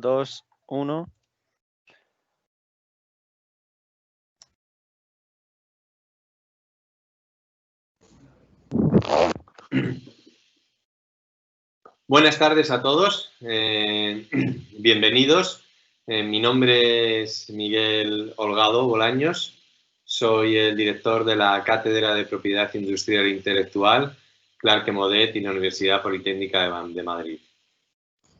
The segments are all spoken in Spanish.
2, 1. Buenas tardes a todos, bienvenidos. Mi nombre es Miguel Holgado Bolaños, soy el director de la Cátedra de Propiedad Industrial e Intelectual Clark Modet y la Universidad Politécnica de Madrid.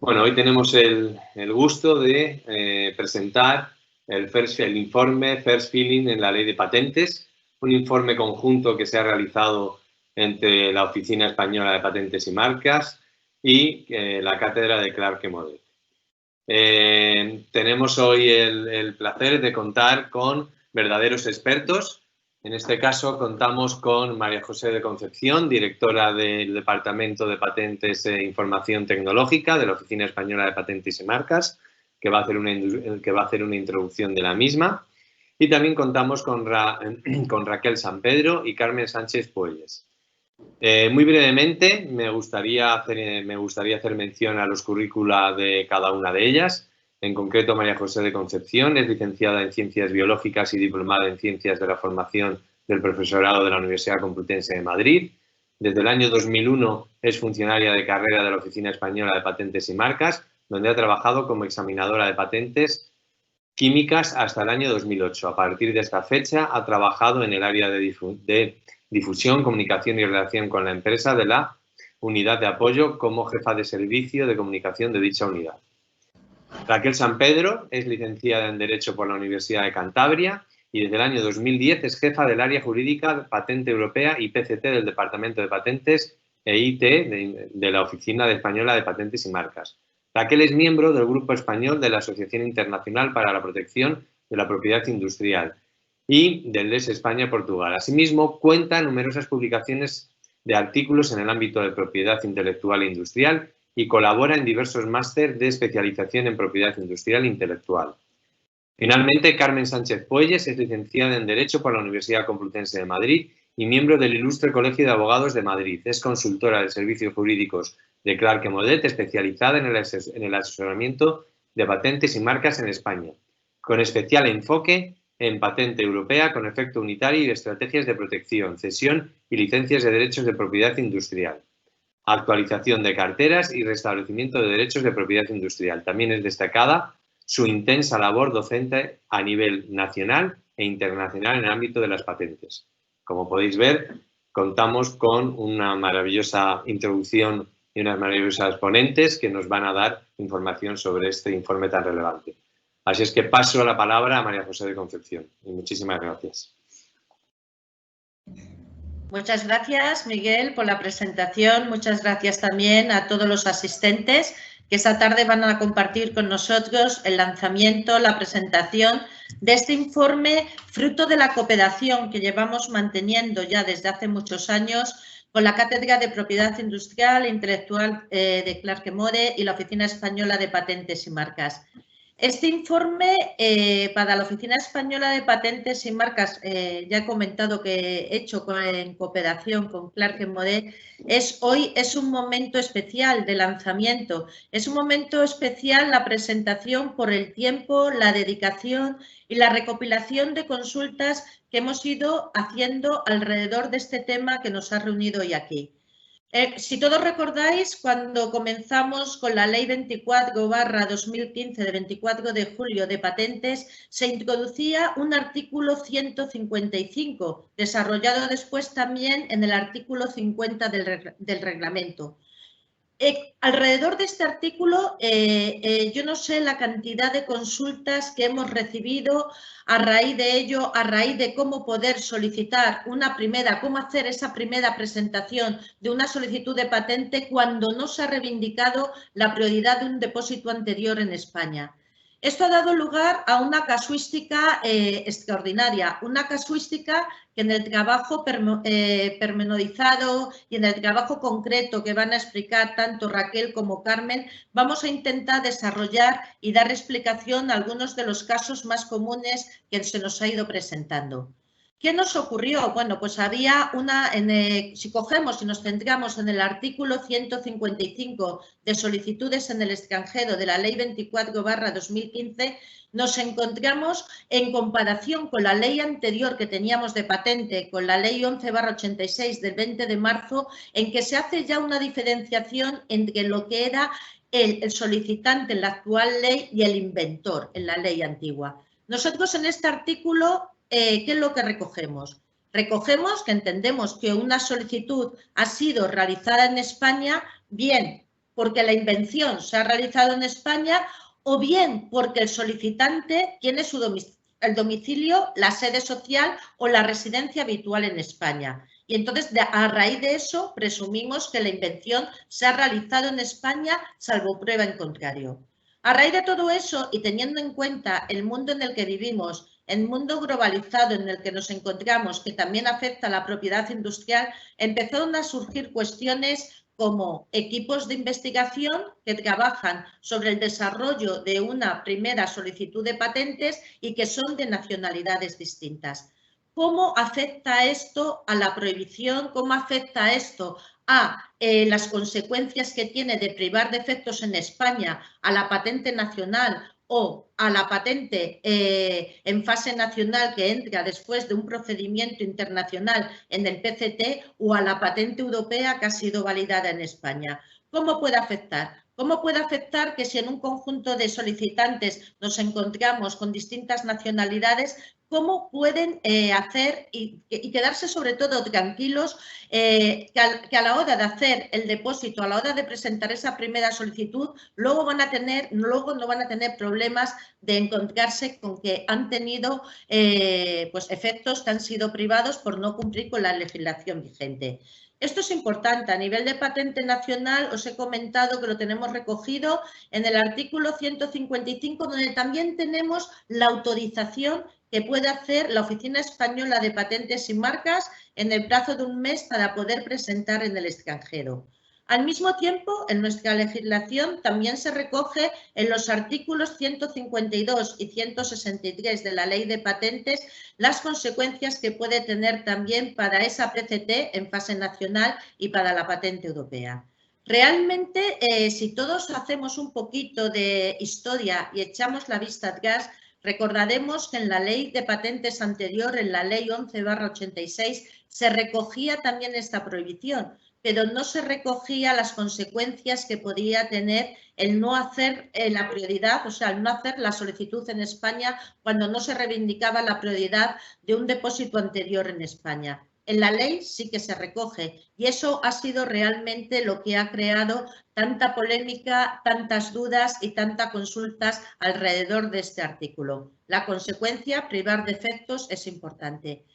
Bueno, hoy tenemos el gusto de presentar el informe First Feeling en la Ley de Patentes, un informe conjunto que se ha realizado entre la Oficina Española de Patentes y Marcas y la Cátedra de Clark Modet. Tenemos hoy el placer de contar con verdaderos expertos. En este caso contamos con María José de Concepción, directora del Departamento de Patentes e Información Tecnológica de la Oficina Española de Patentes y Marcas, que va a hacer una introducción de la misma. Y también contamos con Raquel San Pedro y Carmen Sánchez Puelles. Muy brevemente, me gustaría hacer mención a los currícula de cada una de ellas. En concreto, María José de Concepción es licenciada en Ciencias Biológicas y diplomada en Ciencias de la Formación del Profesorado de la Universidad Complutense de Madrid. Desde el año 2001 es funcionaria de carrera de la Oficina Española de Patentes y Marcas, donde ha trabajado como examinadora de patentes químicas hasta el año 2008. A partir de esta fecha ha trabajado en el área de difusión, comunicación y relación con la empresa de la unidad de apoyo como jefa de servicio de comunicación de dicha unidad. Raquel San Pedro es licenciada en Derecho por la Universidad de Cantabria y desde el año 2010 es jefa del área jurídica Patente Europea y PCT del Departamento de Patentes e IT de la Oficina Española de Patentes y Marcas. Raquel es miembro del Grupo Español de la Asociación Internacional para la Protección de la Propiedad Industrial y del LES España-Portugal. Asimismo, cuenta numerosas publicaciones de artículos en el ámbito de propiedad intelectual e industrial y colabora en diversos másteres de especialización en propiedad industrial e intelectual. Finalmente, Carmen Sánchez Puelles es licenciada en Derecho por la Universidad Complutense de Madrid y miembro del Ilustre Colegio de Abogados de Madrid. Es consultora de servicios jurídicos de Clark Modet, especializada en el asesoramiento de patentes y marcas en España, con especial enfoque en patente europea con efecto unitario y estrategias de protección, cesión y licencias de derechos de propiedad industrial, actualización de carteras y restablecimiento de derechos de propiedad industrial. También es destacada su intensa labor docente a nivel nacional e internacional en el ámbito de las patentes. Como podéis ver, contamos con una maravillosa introducción y unas maravillosas ponentes que nos van a dar información sobre este informe tan relevante. Así es que paso la palabra a María José de Concepción. Y muchísimas gracias. Muchas gracias, Miguel, por la presentación. Muchas gracias también a todos los asistentes que esta tarde van a compartir con nosotros el lanzamiento, la presentación de este informe fruto de la cooperación que llevamos manteniendo ya desde hace muchos años con la Cátedra de Propiedad Industrial e Intelectual de Clark Modet y la Oficina Española de Patentes y Marcas. Este informe para la Oficina Española de Patentes y Marcas, ya he comentado que he hecho en cooperación con Clark Modet, hoy es un momento especial de lanzamiento. Es un momento especial la presentación por el tiempo, la dedicación y la recopilación de consultas que hemos ido haciendo alrededor de este tema que nos ha reunido hoy aquí. Si todos recordáis, cuando comenzamos con la Ley 24/2015 de 24 de julio de patentes, se introducía un artículo 155, desarrollado después también en el artículo 50 del reglamento. Alrededor de este artículo, yo no sé la cantidad de consultas que hemos recibido a raíz de ello, a raíz de cómo poder solicitar cómo hacer esa primera presentación de una solicitud de patente cuando no se ha reivindicado la prioridad de un depósito anterior en España. Esto ha dado lugar a una casuística extraordinaria, una casuística que en el trabajo pormenorizado y en el trabajo concreto que van a explicar tanto Raquel como Carmen, vamos a intentar desarrollar y dar explicación a algunos de los casos más comunes que se nos ha ido presentando. ¿Qué nos ocurrió? Bueno, pues había una, si cogemos y nos centramos en el artículo 155 de solicitudes en el extranjero de la Ley 24/2015, nos encontramos en comparación con la ley anterior que teníamos de patente, con la Ley 11/86 del 20 de marzo, en que se hace ya una diferenciación entre lo que era el solicitante en la actual ley y el inventor en la ley antigua. Nosotros en este artículo, ¿qué es lo que recogemos? Recogemos que entendemos que una solicitud ha sido realizada en España, bien porque la invención se ha realizado en España o bien porque el solicitante tiene el domicilio, la sede social o la residencia habitual en España. Y entonces, a raíz de eso, presumimos que la invención se ha realizado en España, salvo prueba en contrario. A raíz de todo eso y teniendo en cuenta el mundo en el que vivimos, el mundo globalizado en el que nos encontramos, que también afecta a la propiedad industrial, empezaron a surgir cuestiones como equipos de investigación que trabajan sobre el desarrollo de una primera solicitud de patentes y que son de nacionalidades distintas. ¿Cómo afecta esto a la prohibición? ¿Cómo afecta esto a las consecuencias que tiene de privar de efectos en España a la patente nacional o a la patente en fase nacional que entra después de un procedimiento internacional en el PCT o a la patente europea que ha sido validada en España? ¿Cómo puede afectar? ¿Cómo puede afectar que si en un conjunto de solicitantes nos encontramos con distintas nacionalidades, cómo pueden hacer y quedarse sobre todo tranquilos que a la hora de hacer el depósito, a la hora de presentar esa primera solicitud, luego no van a tener problemas de encontrarse con que han tenido pues efectos que han sido privados por no cumplir con la legislación vigente? Esto es importante. A nivel de patente nacional os he comentado que lo tenemos recogido en el artículo 155, donde también tenemos la autorización que puede hacer la Oficina Española de Patentes y Marcas en el plazo de un mes para poder presentar en el extranjero. Al mismo tiempo, en nuestra legislación también se recoge en los artículos 152 y 163 de la Ley de Patentes las consecuencias que puede tener también para esa PCT en fase nacional y para la patente europea. Realmente, si todos hacemos un poquito de historia y echamos la vista atrás, recordaremos que en la Ley de Patentes anterior, en la Ley 11/86, se recogía también esta prohibición, pero no se recogía las consecuencias que podía tener el no hacer la prioridad, o sea, el no hacer la solicitud en España cuando no se reivindicaba la prioridad de un depósito anterior en España. En la ley sí que se recoge y eso ha sido realmente lo que ha creado tanta polémica, tantas dudas y tantas consultas alrededor de este artículo. La consecuencia, privar de efectos, es importante.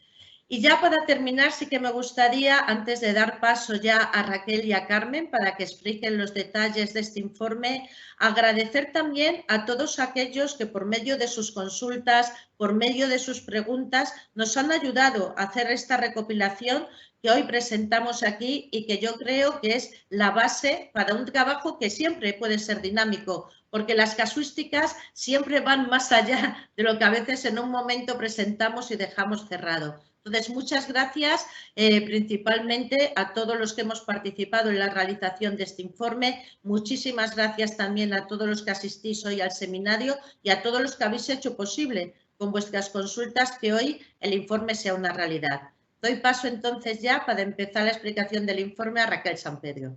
Y ya para terminar, sí que me gustaría, antes de dar paso ya a Raquel y a Carmen para que expliquen los detalles de este informe, agradecer también a todos aquellos que por medio de sus consultas, por medio de sus preguntas, nos han ayudado a hacer esta recopilación que hoy presentamos aquí y que yo creo que es la base para un trabajo que siempre puede ser dinámico, porque las casuísticas siempre van más allá de lo que a veces en un momento presentamos y dejamos cerrado. Entonces, muchas gracias principalmente a todos los que hemos participado en la realización de este informe. Muchísimas gracias también a todos los que asistís hoy al seminario y a todos los que habéis hecho posible con vuestras consultas que hoy el informe sea una realidad. Doy paso entonces ya para empezar la explicación del informe a Raquel Sampedro.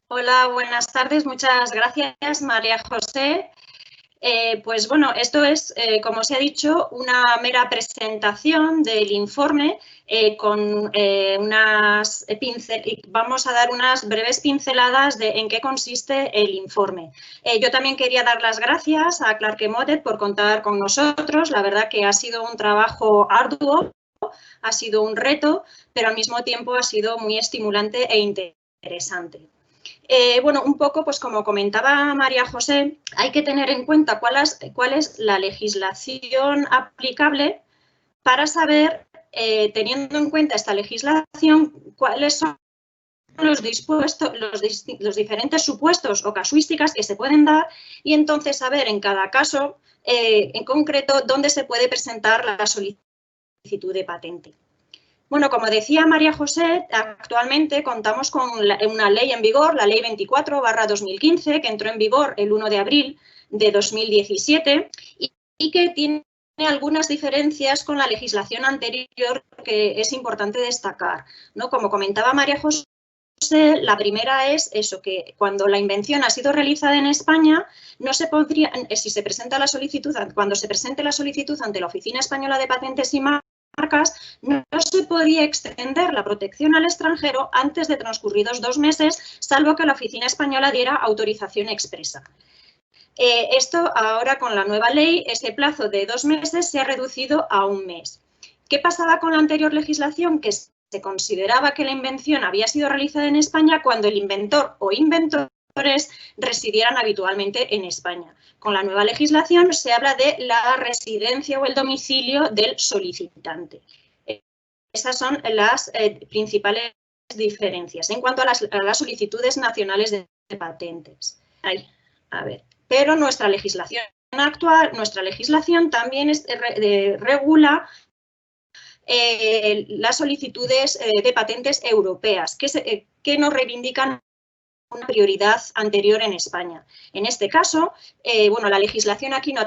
Hola, buenas tardes. Muchas gracias, María José. Pues bueno, esto es, como se ha dicho, una mera presentación del informe con vamos a dar unas breves pinceladas de en qué consiste el informe. Yo también quería dar las gracias a Clarke Motet por contar con nosotros. La verdad que ha sido un trabajo arduo, ha sido un reto, pero al mismo tiempo ha sido muy estimulante e interesante. Bueno, un poco, pues como comentaba María José, hay que tener en cuenta cuál es la legislación aplicable para saber, teniendo en cuenta esta legislación, cuáles son los diferentes supuestos o casuísticas que se pueden dar y entonces saber en cada caso en concreto dónde se puede presentar la solicitud de patente. Bueno, como decía María José, actualmente contamos con una ley en vigor, la Ley 24/2015, que entró en vigor el 1 de abril de 2017 y que tiene algunas diferencias con la legislación anterior que es importante destacar, ¿no? Como comentaba María José, la primera es eso, que cuando la invención ha sido realizada en España, no se podría, si se presenta la solicitud, cuando se presente la solicitud ante la Oficina Española de Patentes y Marcas, no se podía extender la protección al extranjero antes de transcurridos 2 meses, salvo que la Oficina Española diera autorización expresa. Esto ahora con la nueva ley, ese plazo de 2 meses se ha reducido a 1 mes. ¿Qué pasaba con la anterior legislación? Que se consideraba que la invención había sido realizada en España cuando el inventor o inventores residieran habitualmente en España. Con la nueva legislación se habla de la residencia o el domicilio del solicitante. Esas son las principales diferencias en cuanto a las solicitudes nacionales de patentes. Ahí, a ver. Pero nuestra legislación actual, nuestra legislación también regula las solicitudes de patentes europeas que nos reivindican una prioridad anterior en España. En este caso, bueno, la legislación aquí no ha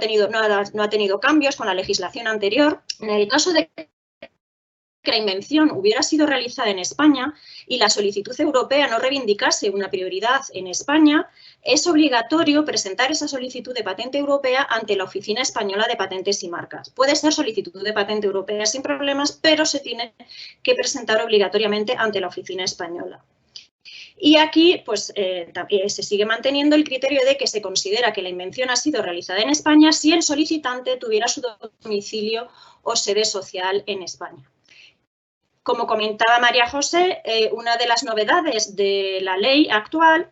tenido cambios con la legislación anterior. En el caso de que la invención hubiera sido realizada en España y la solicitud europea no reivindicase una prioridad en España, es obligatorio presentar esa solicitud de patente europea ante la Oficina Española de Patentes y Marcas. Puede ser solicitud de patente europea sin problemas, pero se tiene que presentar obligatoriamente ante la Oficina Española. Y aquí pues, se sigue manteniendo el criterio de que se considera que la invención ha sido realizada en España si el solicitante tuviera su domicilio o sede social en España. Como comentaba María José, una de las novedades de la ley actual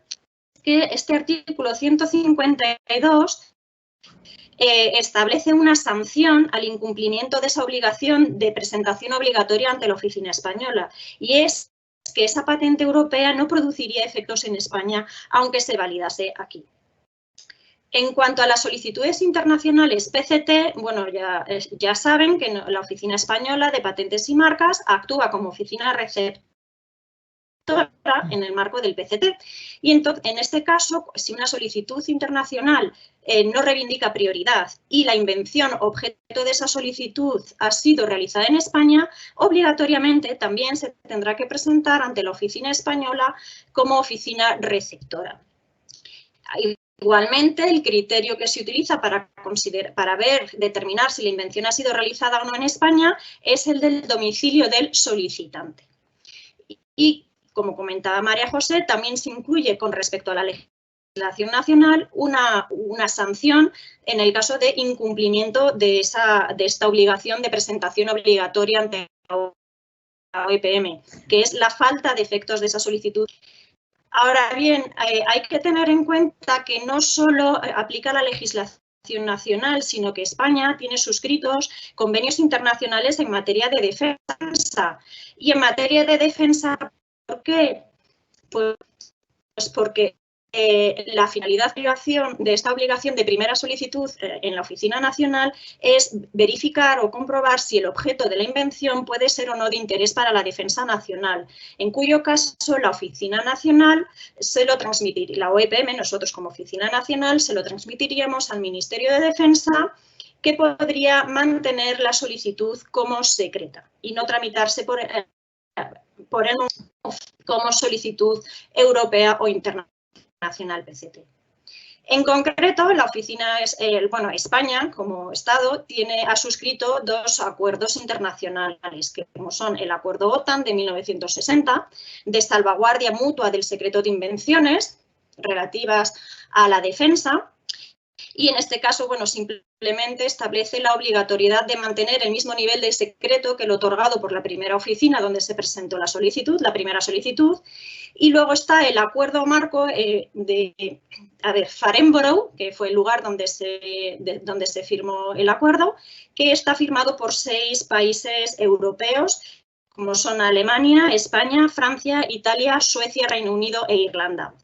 es que este artículo 152 establece una sanción al incumplimiento de esa obligación de presentación obligatoria ante la Oficina Española y es que esa patente europea no produciría efectos en España aunque se validase aquí. En cuanto a las solicitudes internacionales PCT, bueno, ya saben que la Oficina Española de Patentes y Marcas actúa como oficina receptora en el marco del PCT. Y en este caso, si una solicitud internacional no reivindica prioridad y la invención objeto de esa solicitud ha sido realizada en España, obligatoriamente también se tendrá que presentar ante la Oficina Española como oficina receptora. Igualmente, el criterio que se utiliza para determinar si la invención ha sido realizada o no en España es el del domicilio del solicitante. Y, como comentaba María José, también se incluye con respecto a la legislación nacional una sanción en el caso de incumplimiento de esta obligación de presentación obligatoria ante la OEPM, que es la falta de efectos de esa solicitud. Ahora bien, hay que tener en cuenta que no solo aplica la legislación nacional, sino que España tiene suscritos convenios internacionales en materia de defensa. Y en materia de defensa, ¿por qué? Pues porque la finalidad de esta obligación de primera solicitud en la Oficina Nacional es verificar o comprobar si el objeto de la invención puede ser o no de interés para la defensa nacional, en cuyo caso la Oficina Nacional se lo transmitiría, la OEPM, nosotros como Oficina Nacional, se lo transmitiríamos al Ministerio de Defensa, que podría mantener la solicitud como secreta y no tramitarse por él como solicitud europea o internacional. PCT. En concreto, la oficina, España como Estado ha suscrito 2 acuerdos internacionales, que son el Acuerdo OTAN de 1960, de salvaguardia mutua del secreto de invenciones relativas a la defensa, y en este caso, bueno, simplemente establece la obligatoriedad de mantener el mismo nivel de secreto que el otorgado por la primera oficina donde se presentó la solicitud, la primera solicitud. Y luego está el acuerdo marco Farnborough, que fue el lugar donde se firmó el acuerdo, que está firmado por 6 países europeos como son Alemania, España, Francia, Italia, Suecia, Reino Unido e Irlanda.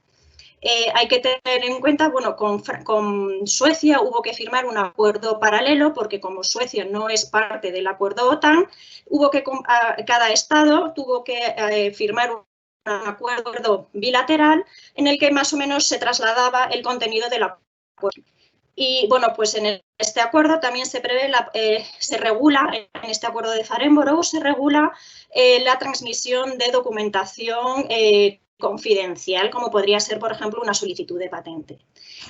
Hay que tener en cuenta, bueno, con Suecia hubo que firmar un acuerdo paralelo porque como Suecia no es parte del acuerdo OTAN, cada estado tuvo que firmar un acuerdo bilateral en el que más o menos se trasladaba el contenido del acuerdo. Y bueno, pues en este acuerdo también se prevé, se regula, en este acuerdo de Farnborough se regula la transmisión de documentación confidencial, como podría ser, por ejemplo, una solicitud de patente.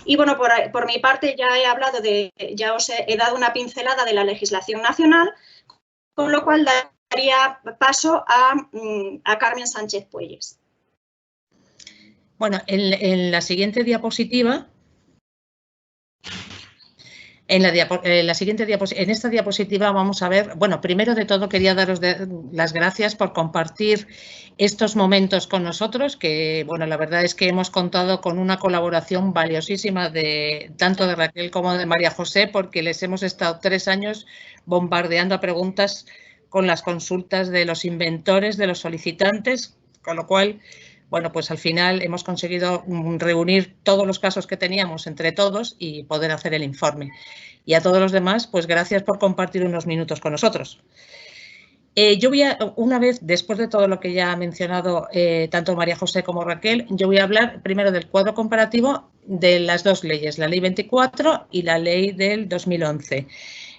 Y bueno, por mi parte ya he hablado ya os he dado una pincelada de la legislación nacional, con lo cual daría paso a Carmen Sánchez Puelles. Bueno, en la siguiente diapositiva, en esta diapositiva vamos a ver, bueno, primero de todo quería daros las gracias por compartir estos momentos con nosotros, que bueno, la verdad es que hemos contado con una colaboración valiosísima tanto de Raquel como de María José, porque les hemos estado 3 años bombardeando a preguntas con las consultas de los inventores, de los solicitantes, con lo cual, bueno, pues al final hemos conseguido reunir todos los casos que teníamos entre todos y poder hacer el informe. Y a todos los demás, pues gracias por compartir unos minutos con nosotros. Yo voy una vez, después de todo lo que ya ha mencionado tanto María José como Raquel, yo voy a hablar primero del cuadro comparativo de las 2 leyes, la Ley 24 y la Ley del 2011.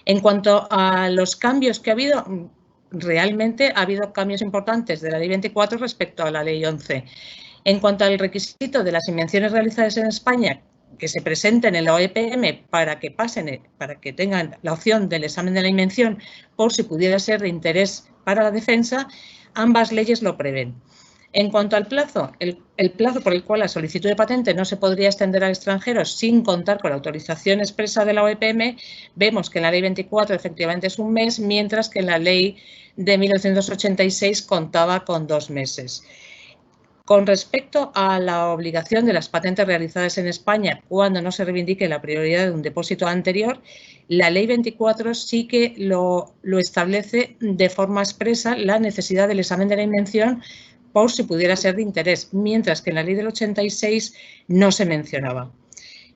En cuanto a los cambios que ha habido, realmente ha habido cambios importantes de la Ley 24 respecto a la Ley 11. En cuanto al requisito de las invenciones realizadas en España que se presenten en la OEPM para que tengan la opción del examen de la invención por si pudiera ser de interés para la defensa, ambas leyes lo prevén. En cuanto al plazo, el plazo por el cual la solicitud de patente no se podría extender al extranjero sin contar con la autorización expresa de la OEPM, vemos que en la Ley 24 efectivamente es 1 mes, mientras que en la Ley de 1986 contaba con 2 meses. Con respecto a la obligación de las patentes realizadas en España cuando no se reivindique la prioridad de un depósito anterior, la Ley 24 sí que lo establece de forma expresa la necesidad del examen de la invención por si pudiera ser de interés, mientras que en la Ley del 86 no se mencionaba.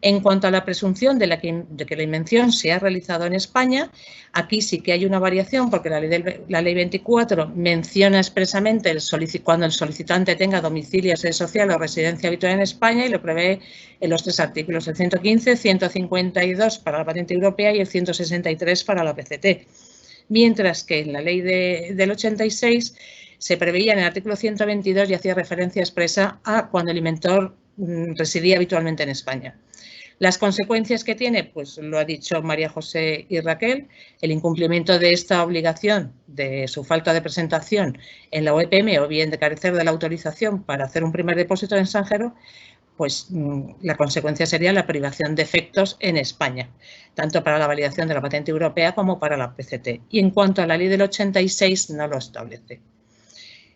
En cuanto a la presunción de que la invención se ha realizado en España, aquí sí que hay una variación porque la Ley 24 menciona expresamente cuando el solicitante tenga domicilio, sede social o residencia habitual en España y lo prevé en los 3 artículos, el 115, 152 para la patente europea y el 163 para la PCT. Mientras que en la Ley del 86 se preveía en el artículo 122 y hacía referencia expresa a cuando el inventor residía habitualmente en España. Las consecuencias que tiene, pues lo ha dicho María José y Raquel, el incumplimiento de esta obligación, de su falta de presentación en la OEPM o bien de carecer de la autorización para hacer un primer depósito en extranjero, pues la consecuencia sería la privación de efectos en España, tanto para la validación de la patente europea como para la PCT. Y en cuanto a la Ley del 86, no lo establece.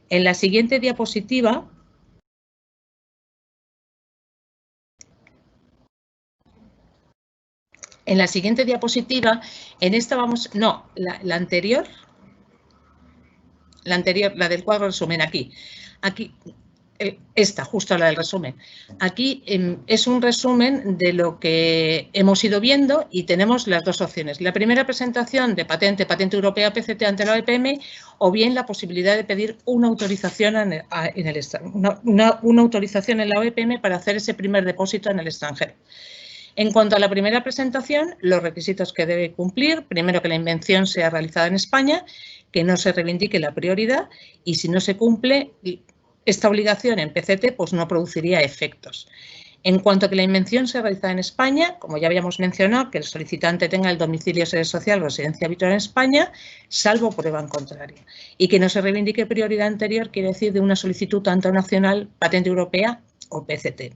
En la siguiente diapositiva, en esta vamos, no, la anterior, la del cuadro resumen, aquí, esta, justo la del resumen. Aquí es un resumen de lo que hemos ido viendo y tenemos las 2 opciones. La primera presentación de patente europea PCT ante la OEPM o bien la posibilidad de pedir una autorización una autorización en la OEPM para hacer ese primer depósito en el extranjero. En cuanto a la primera presentación, los requisitos que debe cumplir, primero que la invención sea realizada en España, que no se reivindique la prioridad y si no se cumple esta obligación en PCT, pues no produciría efectos. En cuanto a que la invención sea realizada en España, como ya habíamos mencionado, que el solicitante tenga el domicilio, sede social o residencia habitual en España, salvo prueba en contrario. Y que no se reivindique prioridad anterior, quiere decir de una solicitud tanto nacional, patente europea o PCT.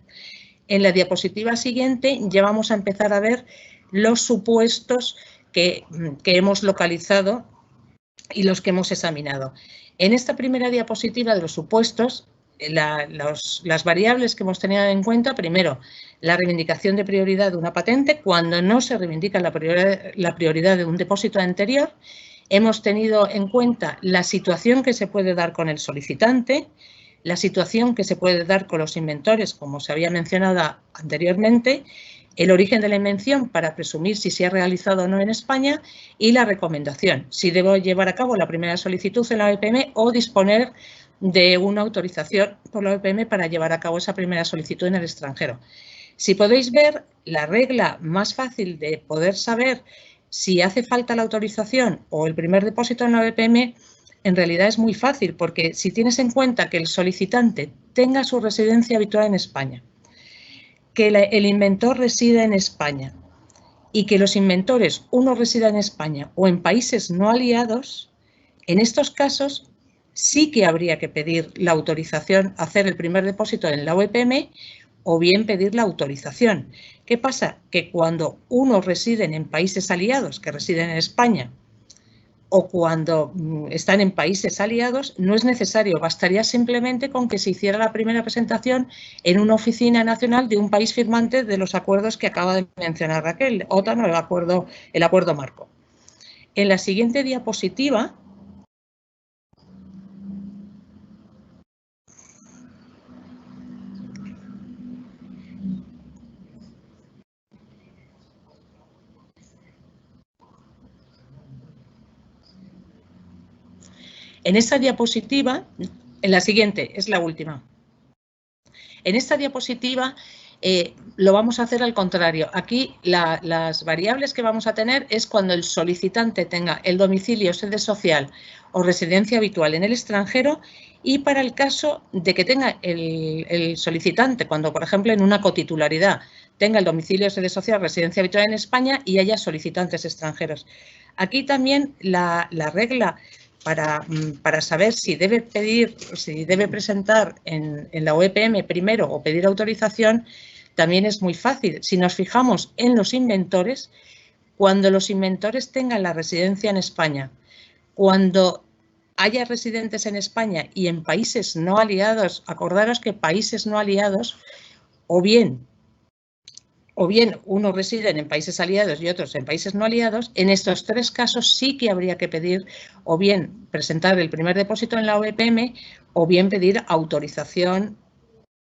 En la diapositiva siguiente ya vamos a empezar a ver los supuestos que hemos localizado y los que hemos examinado. En esta primera diapositiva de los supuestos, las variables que hemos tenido en cuenta, primero, la reivindicación de prioridad de una patente cuando no se reivindica la prioridad de un depósito anterior hemos tenido en cuenta la situación que se puede dar con el solicitante, la situación que se puede dar con los inventores, como se había mencionado anteriormente, el origen de la invención para presumir si se ha realizado o no en España y la recomendación, si debo llevar a cabo la primera solicitud en la OEPM o disponer de una autorización por la OEPM para llevar a cabo esa primera solicitud en el extranjero. Si podéis ver, la regla más fácil de poder saber si hace falta la autorización o el primer depósito en la OEPM, en realidad es muy fácil, porque si tienes en cuenta que el solicitante tenga su residencia habitual en España, que el inventor resida en España y que los inventores, uno resida en España o en países no aliados, en estos casos sí que habría que pedir la autorización, hacer el primer depósito en la OEPM o bien pedir la autorización. ¿Qué pasa? Que cuando uno reside en países aliados, que residen en España, o cuando están en países aliados, no es necesario, bastaría simplemente con que se hiciera la primera presentación en una oficina nacional de un país firmante de los acuerdos que acaba de mencionar Raquel, OTAN o el acuerdo marco. En la siguiente diapositiva en esta diapositiva, en la siguiente, es la última. En esta diapositiva lo vamos a hacer al contrario. Aquí las variables que vamos a tener es cuando el solicitante tenga el domicilio, sede social o residencia habitual en el extranjero y para el caso de que tenga el solicitante, cuando por ejemplo en una cotitularidad tenga el domicilio, sede social, residencia habitual en España y haya solicitantes extranjeros. Aquí también la regla para saber si debe presentar en la OEPM primero o pedir autorización, también es muy fácil. Si nos fijamos en los inventores, cuando los inventores tengan la residencia en España, cuando haya residentes en España y en países no aliados, acordaros que países no aliados, o bien uno residen en países aliados y otros en países no aliados, en estos tres casos sí que habría que pedir o bien presentar el primer depósito en la OEPM o bien pedir autorización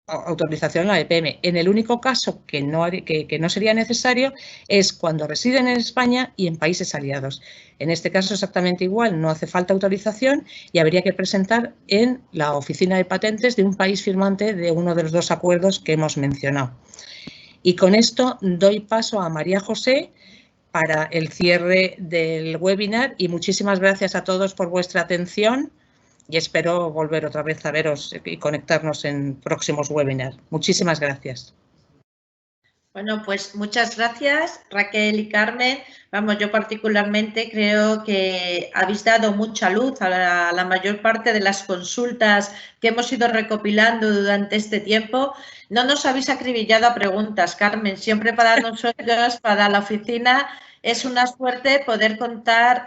en la OEPM. En el único caso que no sería necesario es cuando residen en España y en países aliados. En este caso exactamente igual, no hace falta autorización y habría que presentar en la oficina de patentes de un país firmante de uno de los dos acuerdos que hemos mencionado. Y con esto doy paso a María José para el cierre del webinar y muchísimas gracias a todos por vuestra atención y espero volver otra vez a veros y conectarnos en próximos webinars. Muchísimas gracias. Bueno, pues muchas gracias Raquel y Carmen. Vamos, yo particularmente creo que habéis dado mucha luz a la mayor parte de las consultas que hemos ido recopilando durante este tiempo. No nos habéis acribillado a preguntas, Carmen. Siempre para nosotros, para la oficina, es una suerte poder contar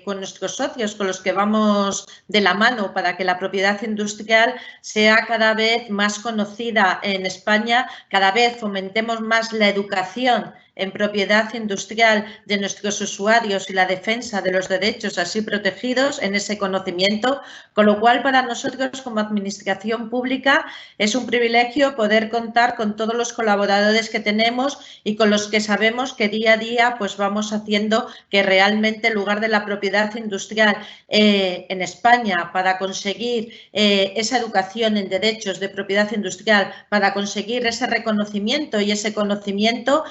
con nuestros socios, con los que vamos de la mano para que la propiedad industrial sea cada vez más conocida en España, cada vez fomentemos más la educación en propiedad industrial de nuestros usuarios y la defensa de los derechos así protegidos en ese conocimiento, con lo cual para nosotros como Administración Pública es un privilegio poder contar con todos los colaboradores que tenemos y con los que sabemos que día a día pues vamos haciendo que realmente el lugar de la propiedad industrial en España para conseguir esa educación en derechos de propiedad industrial, para conseguir ese reconocimiento y ese conocimiento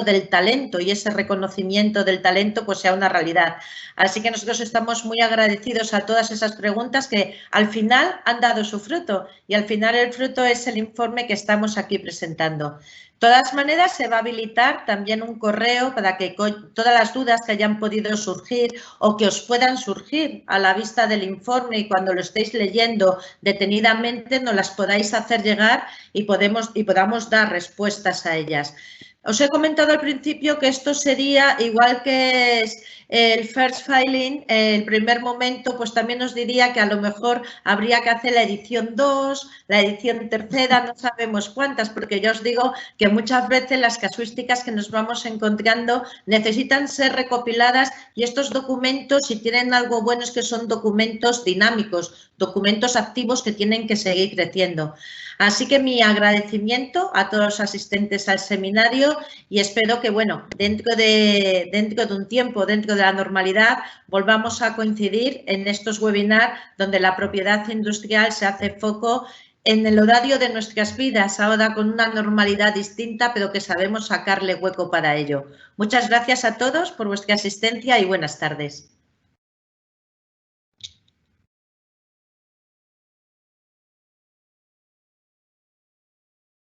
del talento y ese reconocimiento del talento pues sea una realidad. Así que nosotros estamos muy agradecidos a todas esas preguntas que al final han dado su fruto y al final el fruto es el informe que estamos aquí presentando. De todas maneras, se va a habilitar también un correo para que todas las dudas que hayan podido surgir o que os puedan surgir a la vista del informe y cuando lo estéis leyendo detenidamente nos las podáis hacer llegar y podamos dar respuestas a ellas. Os he comentado al principio que esto sería, igual que el first filing, el primer momento, pues también os diría que a lo mejor habría que hacer la edición 2, la edición tercera, no sabemos cuántas, porque ya os digo que muchas veces las casuísticas que nos vamos encontrando necesitan ser recopiladas y estos documentos, si tienen algo bueno, es que son documentos dinámicos, documentos activos que tienen que seguir creciendo. Así que mi agradecimiento a todos los asistentes al seminario y espero que, bueno, dentro de un tiempo, dentro de la normalidad, volvamos a coincidir en estos webinars donde la propiedad industrial se hace foco en el horario de nuestras vidas, ahora con una normalidad distinta, pero que sabemos sacarle hueco para ello. Muchas gracias a todos por vuestra asistencia y buenas tardes.